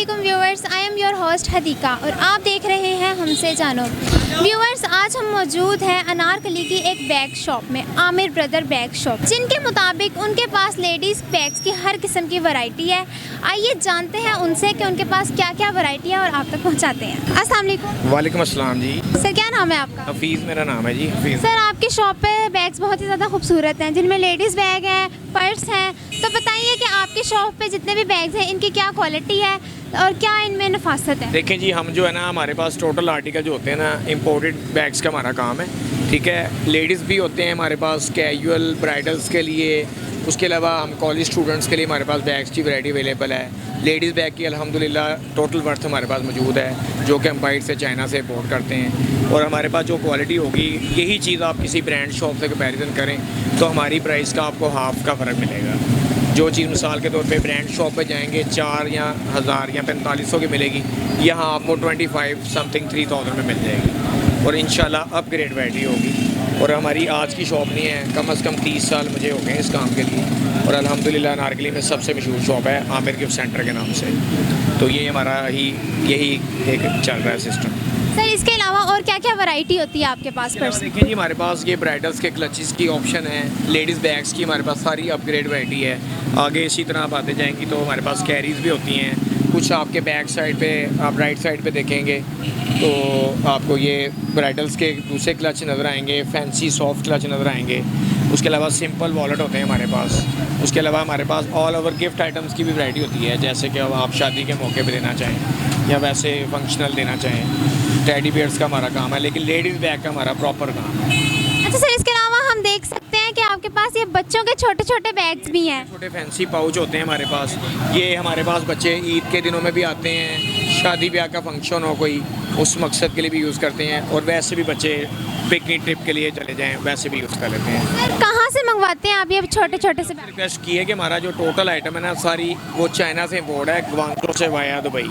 वालेकुम viewers, I am your host Hadika और आप देख रहे हैं हमसे जानो। व्यूअर्स, आज हम मौजूद हैं अनारकली की एक बैग शॉप में, आमिर ब्रदर बैग शॉप, जिनके मुताबिक उनके पास लेडीज़ बैग्स की हर किस्म की वैरायटी है। आइए जानते हैं उनसे कि उनके पास क्या क्या वैरायटी है और आप तक पहुंचाते हैं। अस्सलाम वालेकुम। वालेकुम अस्सलाम जी। सर, क्या नाम है आपका? हफीज़ मेरा नाम है जी। हफीज़। सर, आपकी शॉप पे बैग्स बहुत ही ज़्यादा खूबसूरत हैं, जिनमें लेडीज़ बैग हैं, पर्स हैं। तो बताइए कि आपकी शॉप पे जितने भी बैग्स हैं इनकी क्या क्वालिटी है और क्या इनमें नफासत है? देखें जी, हम जो है ना, हमारे पास टोटल आर्टिकल जो होते हैं ना, इंपोर्टेड बैग्स का हमारा काम है। ठीक है, लेडीज़ भी होते हैं हमारे पास, कैजुअल ब्राइडल्स के लिए। उसके अलावा हम कॉलेज स्टूडेंट्स के लिए हमारे पास बैग्स की वैरायटी अवेलेबल है। लेडीज़ बैग की अल्हम्दुलिल्लाह टोटल वर्थ हमारे पास मौजूद है, जो कि हम बाहर से चाइना से इम्पोर्ट करते हैं। और हमारे पास जो क्वालिटी होगी, यही चीज़ आप किसी ब्रांड शॉप से कंपैरिजन करें तो हमारी प्राइस का आपको हाफ़ का फ़र्क मिलेगा। जो चीज़ मिसाल के तौर पे ब्रांड शॉप पे जाएंगे 4 या 1000 या 4500 की मिलेगी, यहाँ आपको 25 समथिंग 3000 में मिल जाएगी और इंशाल्लाह अपग्रेड वैरायटी होगी। और हमारी आज की शॉप नहीं है, कम से कम 30 साल मुझे हो गए इस काम के लिए। और अल्हम्दुलिल्लाह अनारकली में सबसे मशहूर शॉप है आमिर गिफ्ट सेंटर के नाम से। तो ये हमारा यही एक चल रहा है सिस्टम। सर, इसके अलावा और क्या क्या वैरायटी होती है आपके पास? पर्स देखिए जी, हमारे पास ये ब्राइडल्स के क्लचेस की ऑप्शन है, लेडीज़ बैग्स की हमारे पास सारी अपग्रेड वैरायटी है। आगे इसी तरह आप आते जाएंगी तो हमारे पास कैरीज भी होती हैं। कुछ आपके बैक साइड पे, आप राइट साइड पे देखेंगे तो आपको ये ब्राइडल्स के दूसरे क्लच नज़र आएंगे, फैंसी सॉफ्ट क्लच नज़र आएंगे। उसके अलावा सिंपल वॉलेट होते हैं हमारे पास। उसके अलावा हमारे पास ऑल ओवर गिफ्ट आइटम्स की भी वैरायटी होती है, जैसे कि अब आप शादी के मौके पे देना चाहें या वैसे फंक्शनल देना चाहें। टेडी बियर्स का हमारा काम है, लेकिन लेडीज़ बैग का हमारा प्रॉपर काम है। अच्छा सर, इसके अलावा हम देख सकते हैं कि आपके पास ये बच्चों के छोटे छोटे बैग्स भी हैं। छोटे फैंसी पाउच होते हैं हमारे पास। ये हमारे पास बच्चे ईद के दिनों में भी आते हैं, शादी ब्याह का फंक्शन हो कोई, उस मकसद के लिए भी यूज़ करते हैं। और वैसे भी बच्चे पिकनिक ट्रिप के लिए चले जाएं, वैसे भी यूज़ कर लेते हैं। सर, कहाँ से मंगवाते हैं आप ये छोटे छोटे से बैग? रिक्वेस्ट की है कि हमारा जो टोटल आइटम है ना, सारी वो चाइना से इम्पोर्ट है, ग्वांगझो से वाया दुबई।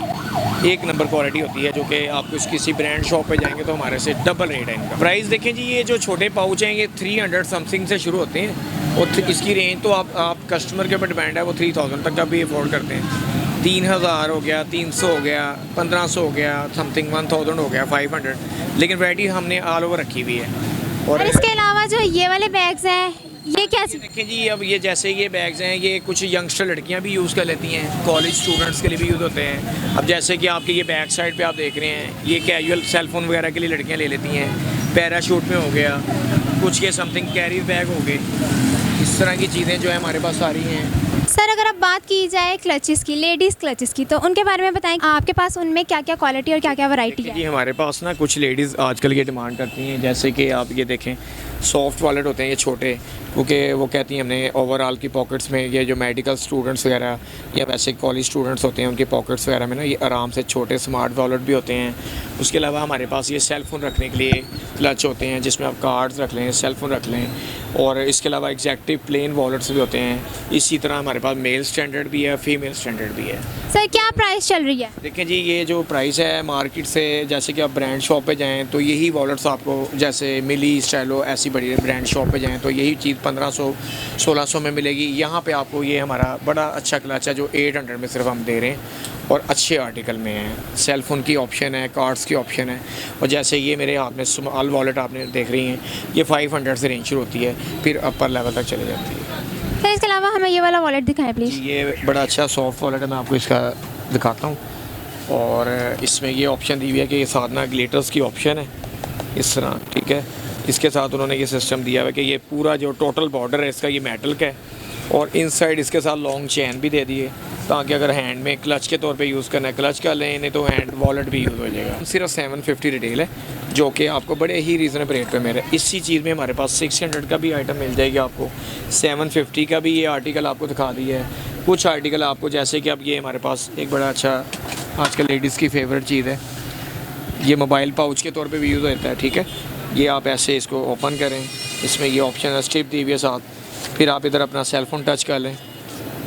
एक नंबर क्वालिटी होती है, जो कि आप किसी ब्रांड शॉप पे जाएंगे तो हमारे से डबल रेट है इनका। प्राइस देखें जी, ये जो छोटे पाउच हैं ये 300 समथिंग से शुरू होते हैं और इसकी रेंज तो आप कस्टमर के ऊपर डिपेंड है, वो 3000 तक का भी अफोर्ड करते हैं। 3000 हो गया, 300 हो गया, 1500 हो गया, समथिंग 1000 हो गया, 500। लेकिन वैरायटी हमने ऑल ओवर रखी हुई है। और इसके अलावा जो ये वाले बैग्स हैं, ये क्या? देखें जी, अब ये जैसे ये बैग्स हैं, ये कुछ यंगस्टर लड़कियां भी यूज़ कर लेती हैं, कॉलेज स्टूडेंट्स के लिए भी यूज़ होते हैं। अब जैसे कि आपके ये बैक साइड पे आप देख रहे हैं, ये कैजुअल सेल फोन वगैरह के लिए लड़कियां ले लेती हैं। पैराशूट में हो गया, कुछ ये समथिंग कैरी बैग हो गए, इस तरह की चीज़ें जो है हमारे पास सारी हैं। सर, अगर अब बात की जाए क्लचेस की, लेडीज़ क्लचेस की, तो उनके बारे में बताएं, आपके पास उनमें क्या क्या क्वालिटी और क्या क्या वैरायटी है? जी, हमारे पास ना कुछ लेडीज़ आजकल ये डिमांड करती हैं, जैसे कि आप ये देखें, सॉफ्ट वॉलेट होते हैं ये छोटे, क्योंकि वो कहती हैं हमने ओवरऑल की पॉकेट्स में, ये जो मेडिकल स्टूडेंट्स वगैरह या वैसे कॉलेज स्टूडेंट्स होते हैं उनके पॉकेट्स वगैरह में ना ये आराम से छोटे स्मार्ट वॉलेट भी होते हैं। उसके अलावा हमारे पास ये सेल फ़ोन रखने के लिए क्लच होते हैं, जिसमें आप कार्ड्स रख लें, सेल फ़ोन रख लें। और इसके अलावा एग्जैक्टिव प्लेन वॉलेट्स भी होते हैं। इसी तरह हमारे पास मेल स्टैंडर्ड भी है, फीमेल स्टैंडर्ड भी है। सर, क्या प्राइस चल रही है? देखें जी, ये जो प्राइस है मार्केट से, जैसे कि आप ब्रांड शॉप पे जाएं तो यही वॉलेट्स आपको, जैसे मिली, स्टाइलो, ऐसी बड़ी ब्रांड शॉप पे जाएं तो यही चीज़ 1500-1600 में मिलेगी। यहाँ पे आपको ये हमारा बड़ा अच्छा क्लच है जो 800 में सिर्फ हम दे रहे हैं और अच्छे आर्टिकल में है। सेल फोन की ऑप्शन है, कार्ड्स की ऑप्शन है। और जैसे ये मेरे हाथ में स्मॉल वॉलेट आपने देख रही हैं, ये 500 से रेंज शुरू होती है, फिर अपर लेवल तक चली जाती है। सर, इसके अलावा हमें ये वाला वॉलेट दिखाएं प्लीज़। ये बड़ा अच्छा सॉफ्ट वॉलेट है, मैं आपको इसका दिखाता हूँ। और इसमें ये ऑप्शन दी हुई है कि ये साथ ना ग्लिटर्स की ऑप्शन है इस तरह, ठीक है। इसके साथ उन्होंने ये सिस्टम दिया हुआ है कि ये पूरा जो टोटल बॉर्डर है इसका ये मेटल का है और इनसाइड इसके साथ लॉन्ग चेन भी दे दी है, ताकि अगर हैंड में क्लच के तौर पे यूज़ करना है क्लच का लें, नहीं तो हैंड वॉलेट भी यूज़ हो जाएगा। सिर्फ 750 रिटेल है, जो कि आपको बड़े ही रीज़नेबल रेट पे मेरे इसी चीज़ में हमारे पास 600 का भी आइटम मिल जाएगी आपको, 750 का भी ये आर्टिकल आपको दिखा दिया है। कुछ आर्टिकल आपको, जैसे कि अब ये हमारे पास एक बड़ा अच्छा आजकल लेडीज़ की फेवरेट चीज़ है, ये मोबाइल पाउच के तौर पे भी यूज़ होता है, ठीक है। ये आप ऐसे इसको ओपन करें, इसमें ये ऑप्शन है, स्ट्रिप दी हुई है साथ, फिर आप इधर अपना सेल फोन टच कर लें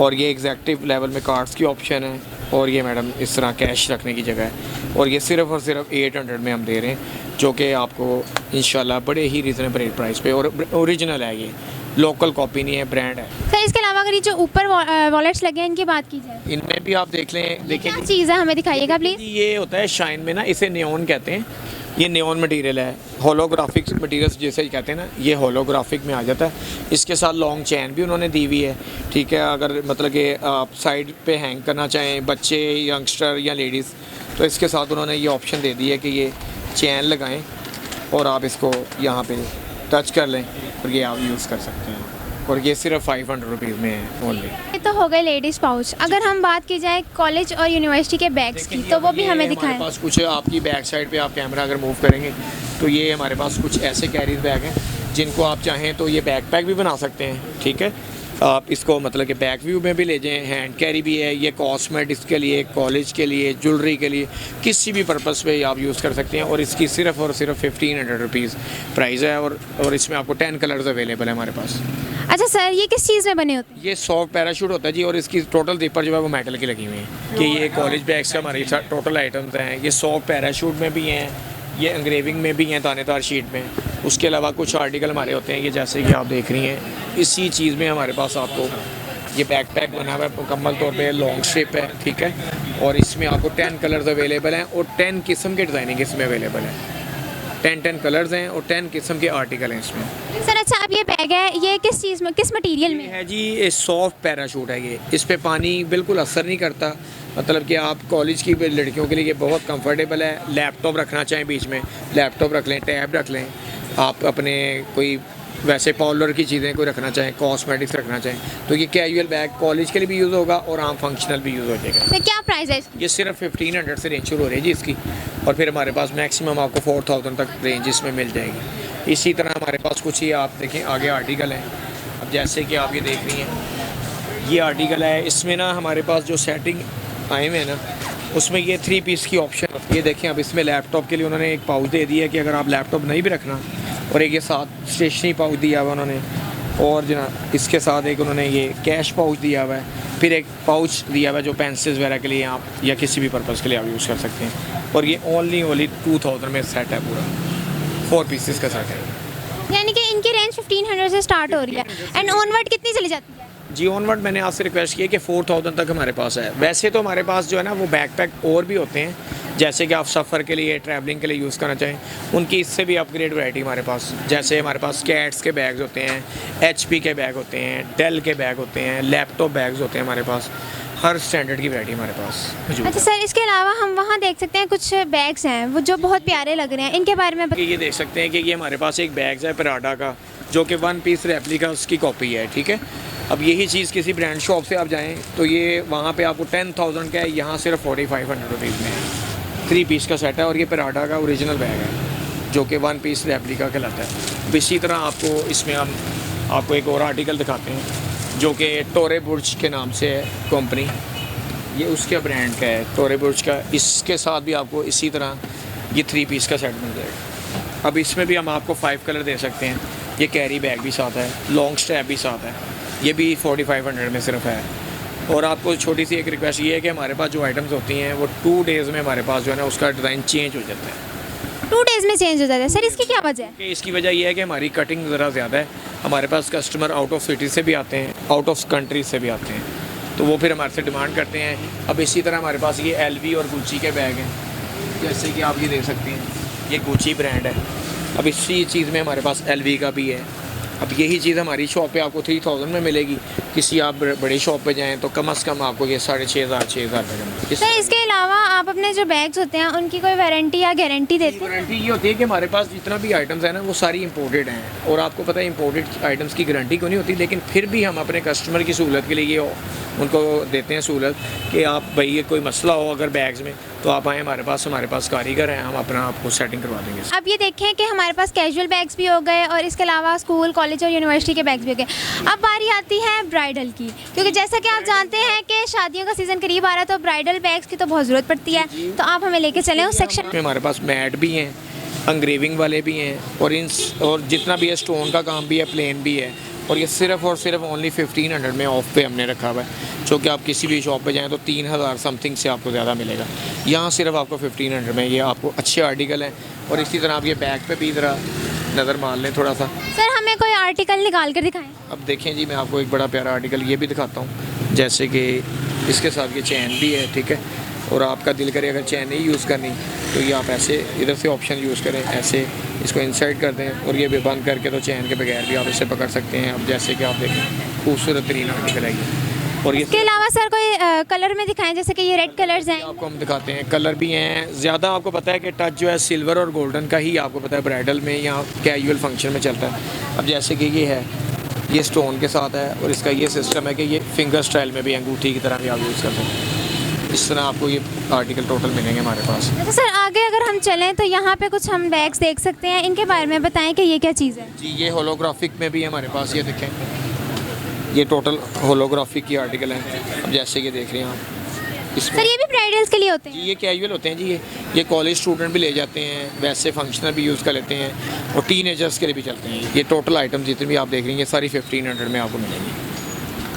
और ये एग्जैक्टिव लेवल में कार्ड्स की ऑप्शन है। और ये मैडम इस तरह कैश रखने की जगह है और ये सिर्फ और सिर्फ 800 में हम दे रहे हैं, जो कि आपको इंशाल्लाह बड़े ही रीज़नेबल रेट प्राइस पे और ओरिजिनल है ये। लोकल कॉपी नहीं है, ब्रांड है। सर इसके अलावा अगर ये जो ऊपर वॉलेट्स लगे हैं इनकी बात की जाए, इनमें भी आप देख लें, देखिए क्या चीज़ है हमें दिखाइएगा प्लीज़। ये होता है शाइन में ना, इसे नियॉन कहते हैं। ये नियॉन मटेरियल है, होलोग्राफिक मटेरियल्स जैसे कहते हैं ना, ये होलोग्राफिक में आ जाता है। इसके साथ लॉन्ग चैन भी उन्होंने दी हुई है, ठीक है। अगर मतलब कि आप साइड पे हैंग करना चाहें बच्चे, यंगस्टर या लेडीज़, तो इसके साथ उन्होंने ये ऑप्शन दे दी है कि ये चैन लगाएं और आप इसको यहाँ पे टच कर लें और ये आप यूज़ कर सकते हैं। और ये सिर्फ 500 रुपीज़ में है ओनली। ये तो हो गए लेडीज़ पाउच। अगर हम बात की जाए कॉलेज और यूनिवर्सिटी के बैग्स की, तो वो भी हमें दिखाएं। हमारे पास कुछ आपकी बैक साइड पे आप कैमरा अगर मूव करेंगे तो ये हमारे पास कुछ ऐसे कैरीज बैग हैं जिनको आप चाहें तो ये बैकपैक भी बना सकते हैं, ठीक है। आप इसको मतलब कि बैक व्यू में भी ले जाएं, हैंड कैरी भी है। ये कॉस्मेटिक्स के लिए, कॉलेज के लिए, ज्वेलरी के लिए, किसी भी पर्पज़ पे आप यूज़ कर सकते हैं। और इसकी सिर्फ और सिर्फ 1500 रुपीज़ प्राइस है। और इसमें आपको 10 कलर्स अवेलेबल है हमारे पास। अच्छा सर, ये किस चीज़ में बने होते हैं? ये सॉफ्ट पैराशूट होता है जी, और इसकी टोटल जिपर जो है वो मेटल की लगी हुई है कि ये कॉलेज बैग्स का हमारे टोटल आइटम्स हैं। ये सॉफ्ट पैराशूट में भी हैं, ये एंग्रेविंग में भी हैं दानेदार शीट में। उसके अलावा कुछ आर्टिकल हमारे होते हैं, ये जैसे कि आप देख रही हैं, इसी चीज़ में हमारे पास आपको ये बैकपैक बना हुआ है मुकम्मल तौर पे, लॉन्ग स्ट्रिप है, ठीक है। और इसमें आपको 10 कलर्स अवेलेबल हैं और 10 किस्म के डिज़ाइनिंग इसमें अवेलेबल है। 10 कलर्स हैं और 10 किस्म के आर्टिकल हैं इसमें। सर अच्छा, अब ये बैग है, ये किस चीज़ में, किस मटेरियल में है जी? ये सॉफ्ट पैराशूट है। ये इस पे पानी बिल्कुल असर नहीं करता, मतलब कि आप कॉलेज की लड़कियों के लिए ये बहुत कंफर्टेबल है। लैपटॉप रखना चाहें बीच में, लैपटॉप रख लें, टैब रख लें। आप अपने कोई वैसे पार्लर की चीज़ें कोई रखना चाहें, कॉस्मेटिक्स रखना चाहें, तो ये कैजुअल बैग कॉलेज के लिए भी यूज़ होगा और आम फंक्शनल भी यूज़ हो जाएगा। सर क्या प्राइस है इसकी? ये सिर्फ 1500 से रेंज शुरू हो रही है जी इसकी, और फिर हमारे पास मैक्सिमम आपको 4000 तक रेंज इसमें मिल जाएगी। इसी तरह हमारे पास कुछ ये आप देखें आगे आर्टिकल हैं। अब जैसे कि आप ये देख रही हैं, ये आर्टिकल है, इसमें ना हमारे पास जो सेटिंग आए हुए हैं ना, उसमें ये 3 पीस की ऑप्शन। ये देखें, अब इसमें लैपटॉप के लिए उन्होंने एक पाउच दे दिया है कि अगर आप लैपटॉप नहीं भी रखना, और एक ये साथ स्टेशनरी पाउच दिया हुआ उन्होंने, और जनाब इसके साथ एक उन्होंने ये कैश पाउच दिया हुआ है, फिर एक पाउच दिया हुआ है जो पेंसिल्स वगैरह के लिए आप या किसी भी पर्पज़ के लिए आप यूज़ कर सकते हैं। और ये ओनली 2000 में सेट है पूरा, 4 पीसेस का सेट है। यानी कि इनकी रेंज 1500 से स्टार्ट हो रही है, एंड ऑनवर्ड कितनी चली जाती है? जी ऑनवर्ड मैंने आपसे रिक्वेस्ट की है कि 4000 तक हमारे पास है। वैसे तो हमारे पास जो है ना वो बैकपैक और भी होते हैं, जैसे कि आप सफ़र के लिए, ट्रैवलिंग के लिए यूज़ करना चाहें, उनकी इससे भी अपग्रेड वैरायटी हमारे पास। जैसे हमारे पास कैट्स के बैग्स होते हैं, HP के बैग होते हैं, डेल के बैग होते हैं, लैपटॉप बैग्स होते हैं हमारे पास। हर स्टैंडर्ड की वैरायटी हमारे पास मौजूद है। अच्छा सर, इसके अलावा हम वहाँ देख सकते हैं कुछ बैग्स हैं वो जो बहुत प्यारे लग रहे हैं, इनके बारे में ये देख सकते हैं कि ये हमारे पास एक बैग है पराडा का, जो कि 1 पीस रेप्लिका उसकी कॉपी है, ठीक है। अब यही चीज़ किसी ब्रांड शॉप से आप जाएँ तो ये वहाँ पे आपको 10,000 का है, यहाँ सिर्फ 4500 रुपीज़ में है। 3 पीस का सेट है और ये पराडा का ओरिजिनल बैग है जो कि 1 पीस रेप्लिका कहलाता है। अब इसी तरह आपको इसमें हम आपको एक और आर्टिकल दिखाते हैं जो कि टोरे बुर्ज के नाम से है कंपनी, ये उसके ब्रांड का है टोरे बुर्ज का। इसके साथ भी आपको इसी तरह ये 3 पीस का सेट मिल जाएगा। अब इसमें भी हम आपको 5 कलर दे सकते हैं। ये कैरी बैग भी साथ है, लॉन्ग स्ट्रैप भी साथ है, ये भी 4500 में सिर्फ है। और आपको छोटी सी एक रिक्वेस्ट ये है कि हमारे पास जो आइटम्स होती हैं वो 2 डेज़ में हमारे पास जो है ना उसका डिज़ाइन चेंज हो जाता है। 2 डेज़ में चेंज हो जाता है सर, इसकी क्या वजह है? कि इसकी वजह ये है कि हमारी कटिंग ज़रा ज़्यादा है। हमारे पास कस्टमर आउट ऑफ सिटी से भी आते हैं, आउट ऑफ कंट्री से भी आते हैं, तो वो फिर हमारे से डिमांड करते हैं। अब इसी तरह हमारे पास ये LV और गुच्ची के बैग हैं, जैसे कि आप ये देख सकते हैं, ये गुच्ची ब्रांड है। अब इसी चीज़ में हमारे पास LV का भी है। अब यही चीज़ हमारी शॉप पे आपको 3000 में मिलेगी। किसी आप बड़ी शॉप पे जाएं तो कम से कम आपको ये 6500 6000 रुपये का। सर इसके अलावा आप अपने जो बैग्स होते हैं उनकी कोई वारंटी या गारंटी देते हैं? गारंटी ये होती है कि हमारे पास जितना भी आइटम्स है ना वो सारी इंपोर्टेड हैं, और आपको पता है इंपोर्टेड आइटम्स की गारंटी क्यों नहीं होती, लेकिन फिर भी हम अपने कस्टमर की सहूलत के लिए ये उनको देते हैं सहूलत कि आप भाई ये कोई मसला हो अगर बैग्स में तो आप आएँ हमारे पास कारीगर हैं, हम अपना आपको सेटिंग करवा देंगे। अब ये देखें कि हमारे पास कैजुअल बैग्स भी हो गए और इसके अलावा स्कूल, कॉलेज और यूनिवर्सिटी के बैग्स भी हो गए। अब बारी आती है ब्राइडल की, क्योंकि जैसा कि आप जानते हैं कि शादियों का सीज़न करीब आ रहा है तो ब्राइडल बैग्स की तो बहुत ज़रूरत पड़ती है, तो आप हमें लेके चलें उस सेक्शन में। हमारे पास मैट भी हैं, एंग्रेविंग वाले भी हैं, और जितना भी है स्टोन का काम भी है, प्लेन भी है। और ये सिर्फ और सिर्फ ओनली 1500 में ऑफ पे हमने रखा हुआ है, जो कि आप किसी भी शॉप पे जाएं तो 3000 समथिंग से आपको ज़्यादा मिलेगा। यहाँ सिर्फ आपको 1500 में ये आपको अच्छे आर्टिकल हैं। और इसी तरह आप ये बैग पे भी ज़रा नज़र मार लें थोड़ा सा। सर हमें कोई आर्टिकल निकाल कर दिखाएं। अब देखें जी, मैं आपको एक बड़ा प्यारा आर्टिकल ये भी दिखाता हूँ, जैसे कि इसके साथ ये चैन भी है, ठीक है। और आपका दिल करे अगर चैन नहीं यूज़ करनी तो ये आप ऐसे इधर से ऑप्शन यूज़ करें, ऐसे इसको इंसर्ट कर दें और ये भी बंद करके तो चैन के बगैर भी आप इसे पकड़ सकते हैं। अब जैसे कि आप देखें खूबसूरत तरीन आर्टिकल है ये। और ये इसके अलावा सर कोई कलर में दिखाएं, जैसे कि ये रेड कलर्स हैं। आपको हम दिखाते हैं, कलर भी हैं। ज़्यादा आपको पता है कि टच जो है सिल्वर और गोल्डन का ही आपको पता है ब्राइडल में या कैजुअल फंक्शन में चलता है। अब जैसे कि ये है, ये स्टोन के साथ है और इसका ये सिस्टम है कि ये फिंगर स्टाइल में भी अंगूठी की तरह भी आप यूज़ कर सकते हैं। इस तरह आपको ये आर्टिकल टोटल मिलेंगे हमारे पास। तो सर आगे अगर हम चलें तो यहाँ पे कुछ हम बैग्स देख सकते हैं, इनके बारे में बताएं कि ये क्या चीज़ है। जी, ये होलोग्राफिक में भी है हमारे पास, ये देखें, ये टोटल होलोग्राफिक की आर्टिकल हैं। अब जैसे कि देख रहे हैं आप इसमें। सर ये भी ब्राइडल्स के लिए होते जी हैं। ये कैजुअल होते हैं जी, ये कॉलेज स्टूडेंट भी ले जाते हैं, वैसे फंक्शनल भी यूज़ कर लेते हैं और टीनेजर्स के लिए भी चलते हैं। ये टोटल आइटम जितने भी आप देख रही हैं सारी 1500 में आपको मिलेंगी।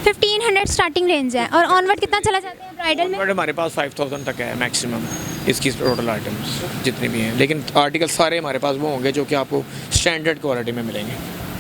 1500 स्टार्टिंग रेंज है और ऑनवर्ड कितना चला जाता है ब्राइडल में। बट हमारे पास 5000 तक है मैक्सिमम इसकी टोटल आइटम्स जितनी भी हैं, लेकिन आर्टिकल सारे हमारे पास वो होंगे जो कि आपको स्टैंडर्ड क्वालिटी में मिलेंगे।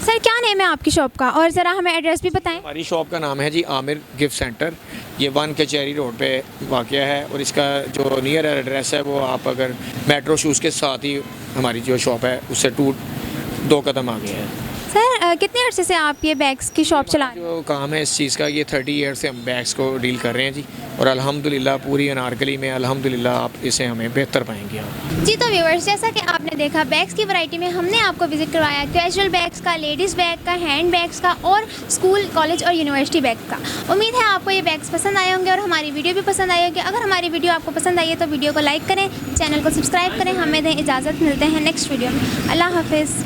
सर क्या नेम है आपकी शॉप का और ज़रा हमें एड्रेस भी बताएं। हमारी शॉप का नाम है जी आमिर गिफ्ट सेंटर, ये 1 कचहरी रोड पे वाक़या है और इसका जो नियर एड्रेस है वो आप अगर मेट्रो शूज़ के साथ ही हमारी जो शॉप है उससे 2 कदम आगे है। सर कितने अर्से से आप ये बैग्स की शॉप चला रहे हैं। जो काम है इस चीज़ का, ये 30 ईयर से हम बैग्स को डील कर रहे हैं जी और अल्हम्दुलिल्लाह पूरी अनारकली में अल्हम्दुलिल्लाह आप इसे हमें बेहतर पाएंगे आप। जी तो व्यूअर्स, जैसा कि आपने देखा बैग्स की वैरायटी में हमने आपको विजिट करवाया कैजुअल बैग्स का, लेडीज़ बैग का, हैंड बैग्स का और स्कूल, कॉलेज और यूनिवर्सिटी बैग का। उम्मीद है आपको ये बैग्स पसंद आए होंगे और हमारी वीडियो भी पसंद आई होगी। अगर हमारी वीडियो आपको पसंद आई है तो वीडियो को लाइक करें, चैनल को सब्सक्राइब करें। हमें दें इजाज़त, मिलते हैं नेक्स्ट वीडियो में। अल्लाह हाफिज़।